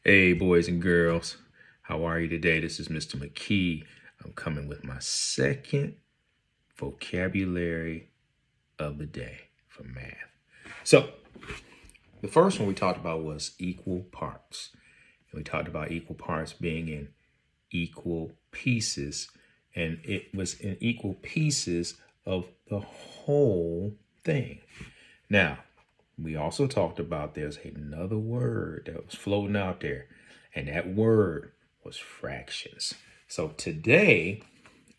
Hey, boys and girls, how are you today? This is Mr. McKee. I'm coming with my second vocabulary of the day for math. So, the first one we talked about was equal parts. And we talked about equal parts being in equal pieces, and it was in equal pieces of the whole thing. Now, we also talked about there's another word that was floating out there, and that word was fractions. So today,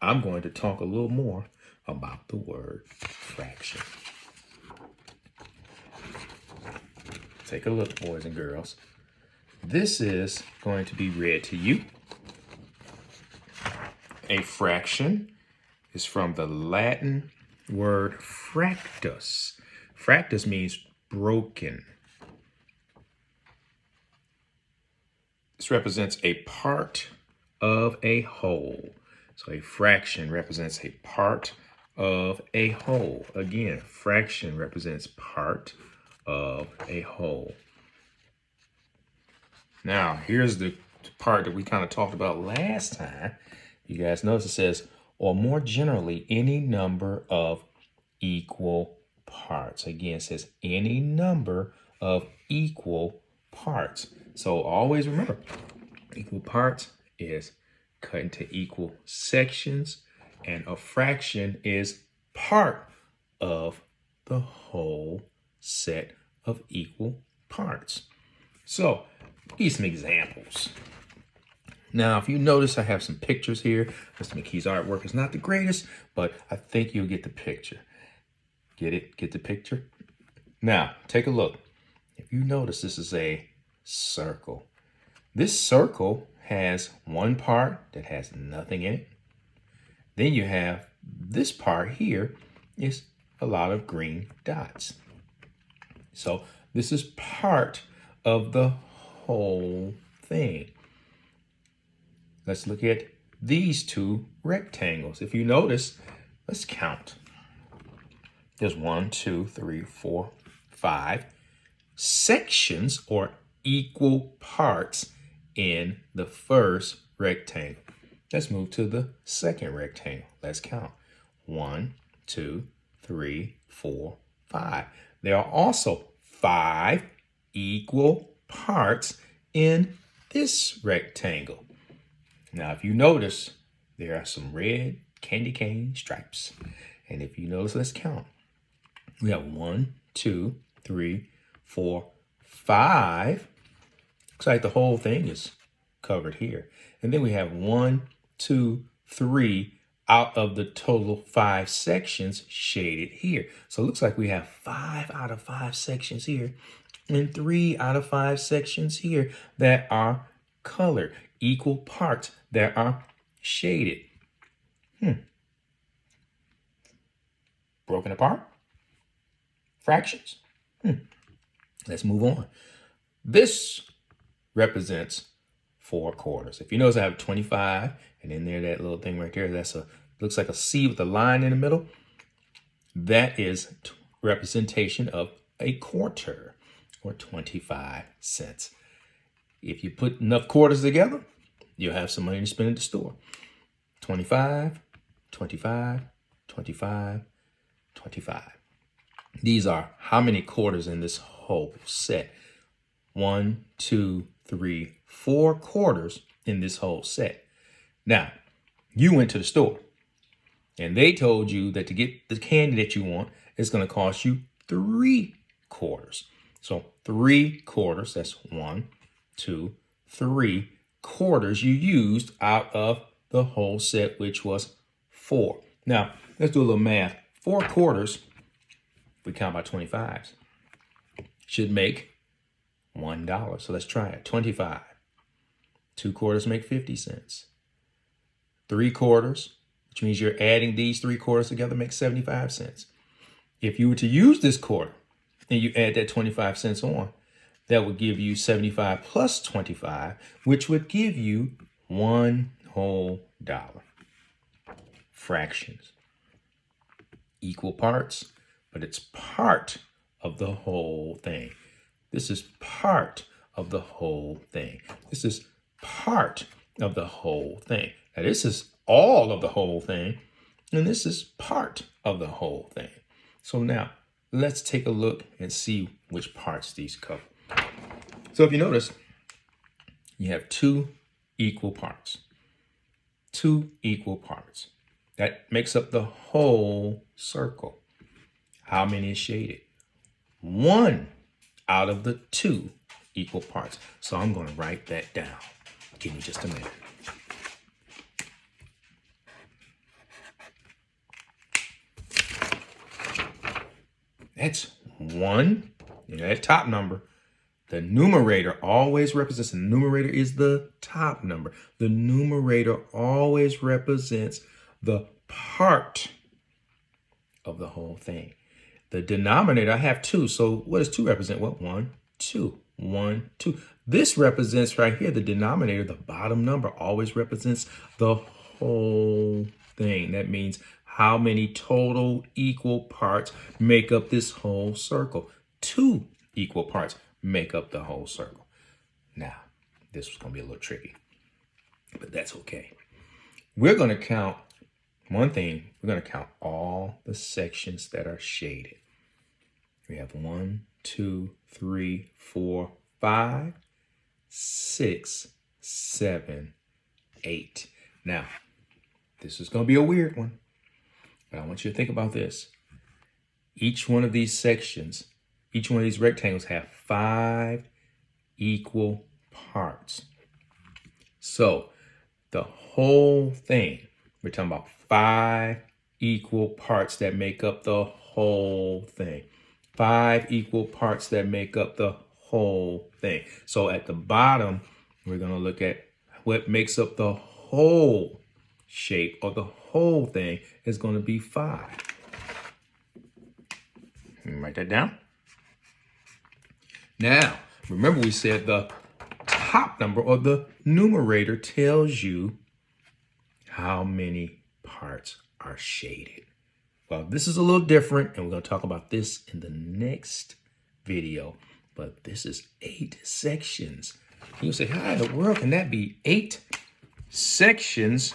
I'm going to talk a little more about the word fraction. Take a look, boys and girls. This is going to be read to you. A fraction is from the Latin word fractus. Fractus means broken. This represents a part of a whole. So a fraction represents a part of a whole. Again, fraction represents part of a whole. Now, here's the part that we kind of talked about last time. You guys notice it says, or more generally, any number of equal parts. Again, it says any number of equal parts. So always remember, equal parts is cut into equal sections, and a fraction is part of the whole set of equal parts. So, give you some examples. Now, if you notice, I have some pictures here. Mr. McKee's artwork is not the greatest, but I think you'll get the picture. Get it? Get the picture? Now, take a look. If you notice, this is a circle. This circle has one part that has nothing in it. Then you have this part here is a lot of green dots. So this is part of the whole thing. Let's look at these two rectangles. If you notice, let's count. There's 1, 2, 3, 4, 5 sections or equal parts in the first rectangle. Let's move to the second rectangle. Let's count. 1, 2, 3, 4, 5. There are also 5 equal parts in this rectangle. Now, if you notice, there are some red candy cane stripes. And if you notice, let's count. We have 1, 2, 3, 4, 5. Looks like the whole thing is covered here. And then we have 1, 2, 3 out of the total 5 sections shaded here. So it looks like we have 5 out of 5 sections here and 3 out of 5 sections here that are colored, equal parts that are shaded. Broken apart? Fractions? Let's move on. This represents 4 quarters. If you notice, I have 25, and in there, that little thing right there, looks like a C with a line in the middle. That is representation of a quarter, or 25 cents. If you put enough quarters together, you'll have some money to spend at the store. 25, 25, 25, 25. These are how many quarters in this whole set? 1, 2, 3, 4 quarters in this whole set. Now, you went to the store and they told you that to get the candy that you want, it's going to cost you 3 quarters. So 3 quarters, that's 1, 2, 3 quarters you used out of the whole set, which was 4. Now, let's do a little math. 4 quarters, if we count by 25s, should make $1. So let's try it. 25. 2 quarters make 50 cents. 3 quarters, which means you're adding these 3 quarters together, makes 75 cents. If you were to use this quarter and you add that 25 cents on, that would give you 75 plus 25, which would give you $1 whole. Fractions. Equal parts, but it's part of the whole thing. This is part of the whole thing. This is part of the whole thing. Now this is all of the whole thing, and this is part of the whole thing. So now let's take a look and see which parts these cover. So if you notice, you have two equal parts. Two equal parts. That makes up the whole circle. How many is shaded? One out of the two equal parts. So I'm going to write that down. Give me just a minute. That's one. You know, that top number. The numerator always represents, the numerator is the top number. The numerator always represents the part of the whole thing. The denominator, I have two. So what does two represent? Well, 1, 2, 1, 2. This represents right here, the denominator, the bottom number always represents the whole thing. That means how many total equal parts make up this whole circle. Two equal parts make up the whole circle. Now, this was going to be a little tricky, but that's okay. We're going to count one thing. We're going to count all the sections that are shaded. We have 1, 2, 3, 4, 5, 6, 7, 8. Now, this is going to be a weird one, but I want you to think about this. Each one of these sections, each one of these rectangles have 5 equal parts. So the whole thing, we're talking about 5 equal parts that make up the whole thing. 5 equal parts that make up the whole thing. So at the bottom, we're going to look at what makes up the whole shape or the whole thing is going to be 5. Write that down. Now, remember we said the top number or the numerator tells you how many parts are shaded. Well, this is a little different, and we're going to talk about this in the next video, but this is 8 sections. You say, how in the world can that be 8 sections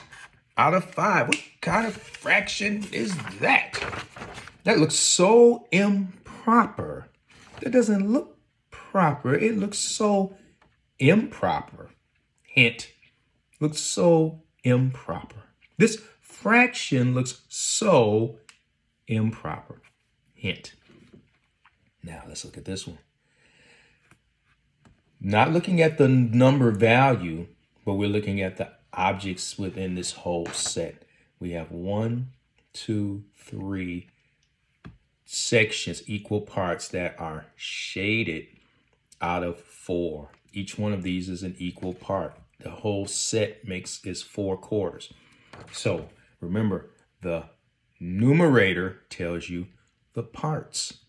out of 5? What kind of fraction is that? That looks so improper. That doesn't look proper. It looks so improper. Hint, looks so improper. This fraction looks so improper. Hint. Now let's look at this one. Not looking at the number value, but we're looking at the objects within this whole set. We have 1, 2, 3 sections, equal parts that are shaded out of 4. Each one of these is an equal part. The whole set is 4 quarters. So remember, the numerator tells you the parts,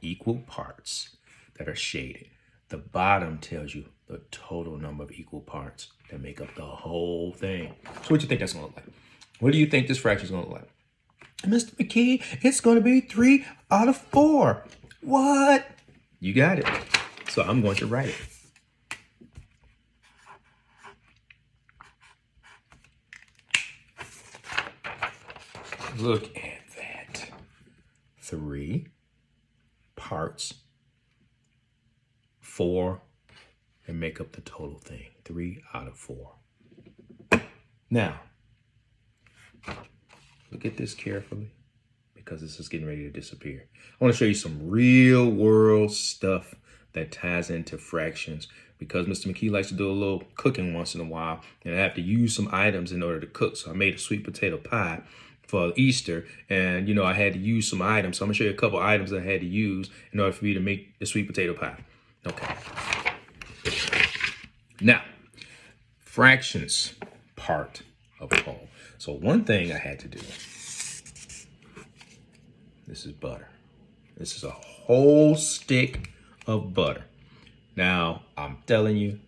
equal parts that are shaded. The bottom tells you the total number of equal parts that make up the whole thing. So what do you think that's going to look like? What do you think this fraction is going to look like? Mr. McKee, it's going to be 3 out of 4. What? You got it. So I'm going to write it. Look at that. 3 parts, 4, and make up the total thing. 3 out of 4. Now, look at this carefully because this is getting ready to disappear. I want to show you some real world stuff that ties into fractions because Mr. McKee likes to do a little cooking once in a while, and I have to use some items in order to cook. So I made a sweet potato pie for Easter, and I had to use some items. So I'm gonna show you a couple items I had to use in order for me to make the sweet potato pie. Okay. Now, fractions part of a whole. So one thing I had to do, this is butter. This is a whole stick of butter. Now, I'm telling you,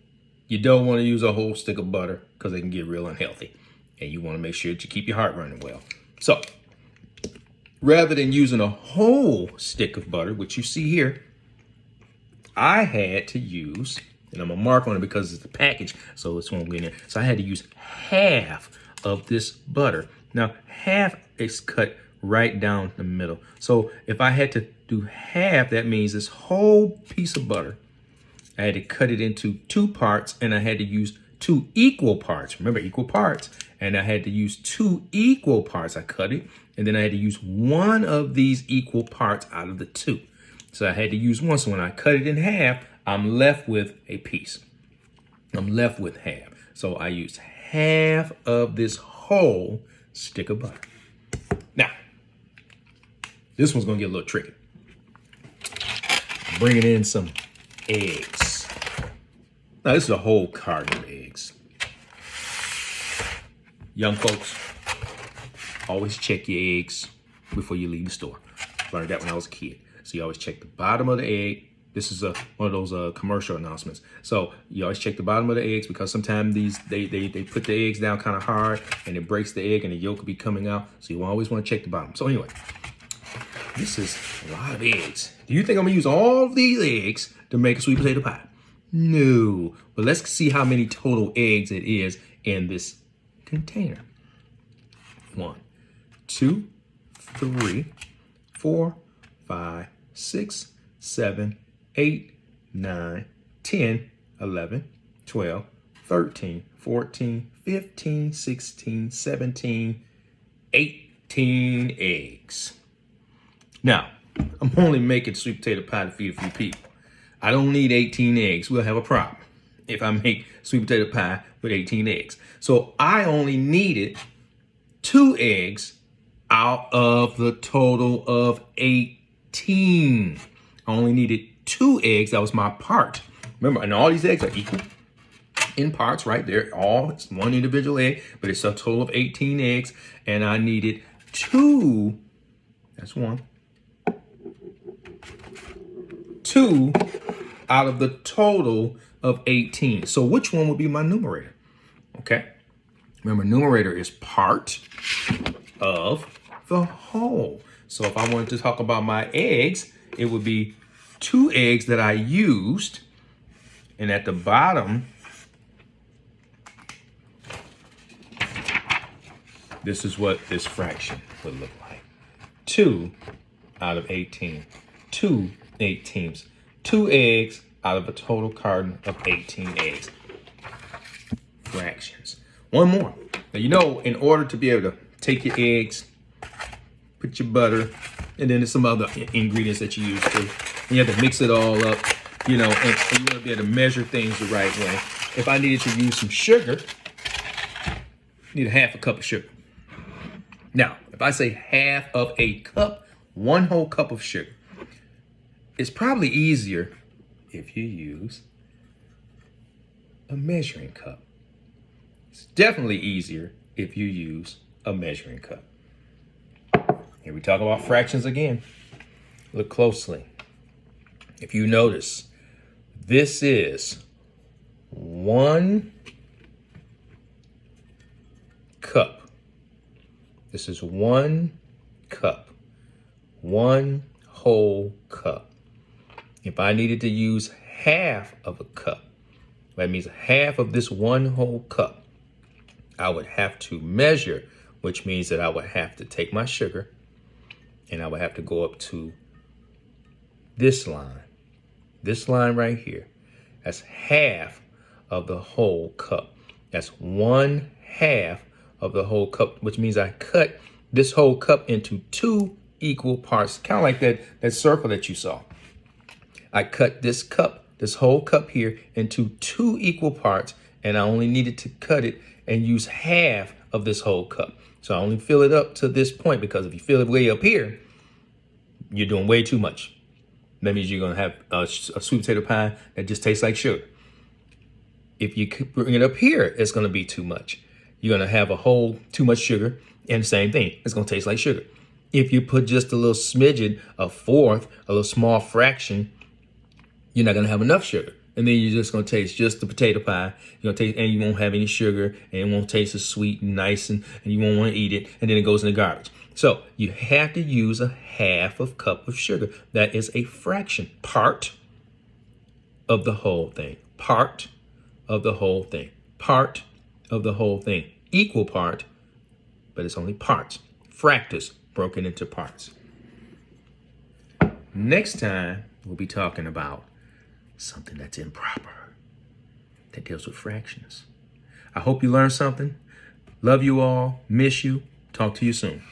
you don't want to use a whole stick of butter because it can get real unhealthy. And you want to make sure that you keep your heart running well. So, rather than using a whole stick of butter, which you see here, I had to use And I'm gonna mark on it because it's the package, so it's won't get in there. So I had to use half of this butter. Now, half is cut right down the middle. So if I had to do half, that means this whole piece of butter, I had to cut it into 2 parts, and I had to use 2 equal parts. Remember, equal parts. And I had to use 2 equal parts. I cut it, and then I had to use 1 of these equal parts out of the 2. So I had to use 1. So when I cut it in half, I'm left with a piece. I'm left with half. So I used half of this whole stick of butter. Now, this one's gonna get a little tricky. I'm bringing in some eggs. Now, this is a whole carton of eggs. Young folks, always check your eggs before you leave the store. Learned that when I was a kid. So you always check the bottom of the egg. This is one of those commercial announcements. So you always check the bottom of the eggs because sometimes they put the eggs down kind of hard and it breaks the egg and the yolk will be coming out. So you always want to check the bottom. So anyway, this is a lot of eggs. Do you think I'm gonna use all of these eggs to make a sweet potato pie? No, but let's see how many total eggs it is in this container. 1, 2, 3, 4, 5, 6, 7, 8, 9, 10, 11, 12, 13, 14, 15, 16, 17, 18 eggs. Now, I'm only making sweet potato pie to feed a few people. I don't need 18 eggs. We'll have a problem if I make sweet potato pie with 18 eggs. So I only needed 2 eggs out of the total of 18. I only needed 2 eggs. That was my part. Remember, and all these eggs are equal in parts, right? They're all, it's one individual egg, but it's a total of 18 eggs. And I needed 2, that's 1, 2 out of the total of 18. So which one would be my numerator? Okay. Remember, numerator is part of the whole. So if I wanted to talk about my eggs, it would be 2 eggs that I used. And at the bottom, this is what this fraction would look like. 2 out of 18. 2 18ths. 2 eggs out of a total carton of 18 eggs. Fractions. One more. Now, you know, in order to be able to take your eggs, put your butter, and then there's some other ingredients that you use too. And you have to mix it all up, you know, and you want to be able to measure things the right way. If I needed to use some sugar, I need a half a cup of sugar. Now, if I say half of a cup, 1 whole cup of sugar, it's probably easier if you use a measuring cup. It's definitely easier if you use a measuring cup. Here we talk about fractions again. Look closely. If you notice, this is 1 cup. This is 1 cup. 1 whole cup. If I needed to use half of a cup, that means half of this 1 whole cup, I would have to measure, which means that I would have to take my sugar and I would have to go up to this line right here. That's half of the whole cup. That's 1/2 of the whole cup, which means I cut this whole cup into 2 equal parts, kind of like that circle that you saw. I cut this cup, this whole cup here, into 2 equal parts, and I only needed to cut it and use half of this whole cup. So I only fill it up to this point, because if you fill it way up here, you're doing way too much. That means you're going to have a sweet potato pie that just tastes like sugar. If you bring it up here, it's going to be too much. You're going to have too much sugar, and the same thing, it's going to taste like sugar. If you put just a little smidgen, a fourth, a little small fraction, you're not going to have enough sugar. And then you're just going to taste just the potato pie. You're going to taste, and you won't have any sugar, and it won't taste as sweet and nice, and you won't want to eat it, and then it goes in the garbage. So you have to use a half cup of sugar. That is a fraction, part of the whole thing. part of the whole thing. Part of the whole thing. Equal part, but it's only parts. Fractals broken into parts. Next time, we'll be talking about something that's improper, that deals with fractions. I hope you learned something. Love you all. Miss you. Talk to you soon.